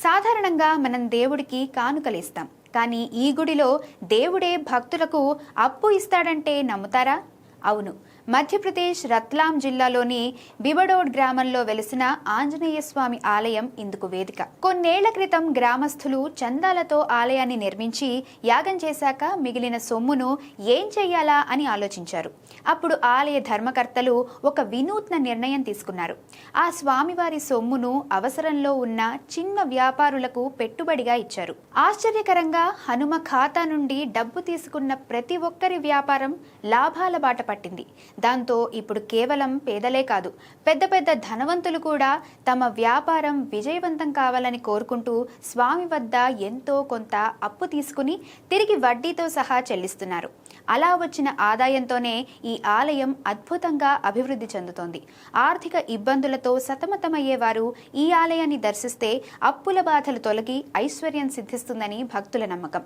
సాధారణంగా మనం దేవుడికి కానుకలిస్తాం. కానీ ఈ గుడిలో దేవుడే భక్తులకు అప్పు ఇస్తాడంటే నమ్ముతారా? అవును, మధ్యప్రదేశ్ రత్లాం జిల్లాలోని బిబడోడ్ గ్రామంలో వెలిసిన ఆంజనేయ స్వామి ఆలయం ఇందుకు వేదిక. కొన్నేళ్ల క్రితం గ్రామస్తులు చందాలతో ఆలయాన్ని నిర్మించి యాగం చేశాక మిగిలిన సొమ్మును ఏం చెయ్యాలా అని ఆలోచించారు. అప్పుడు ఆలయ ధర్మకర్తలు ఒక వినూత్న నిర్ణయం తీసుకున్నారు. ఆ స్వామివారి సొమ్మును అవసరంలో ఉన్న చిన్న వ్యాపారులకు పెట్టుబడిగా ఇచ్చారు. ఆశ్చర్యకరంగా హనుమ ఖాతా నుండి డబ్బు తీసుకున్న ప్రతి ఒక్కరి వ్యాపారం లాభాల బాట పట్టింది. దాంతో ఇప్పుడు కేవలం పేదలే కాదు, పెద్ద పెద్ద ధనవంతులు కూడా తమ వ్యాపారం విజయవంతం కావాలని కోరుకుంటూ స్వామి వద్ద ఎంతో కొంత అప్పు తీసుకుని తిరిగి వడ్డీతో సహా చెల్లిస్తున్నారు. అలా వచ్చిన ఆదాయంతోనే ఈ ఆలయం అద్భుతంగా అభివృద్ధి చెందుతోంది. ఆర్థిక ఇబ్బందులతో సతమతమయ్యేవారు ఈ ఆలయాన్ని దర్శిస్తే అప్పుల బాధలు తొలగి ఐశ్వర్యం సిద్ధిస్తుందని భక్తుల నమ్మకం.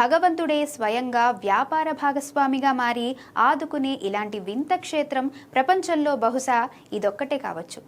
భగవంతుడే స్వయంగా వ్యాపార భాగస్వామిగా మారి ఆదుకునే ఇలాంటి వింత క్షేత్రం ప్రపంచంలో బహుశా ఇదొక్కటే కావచ్చు.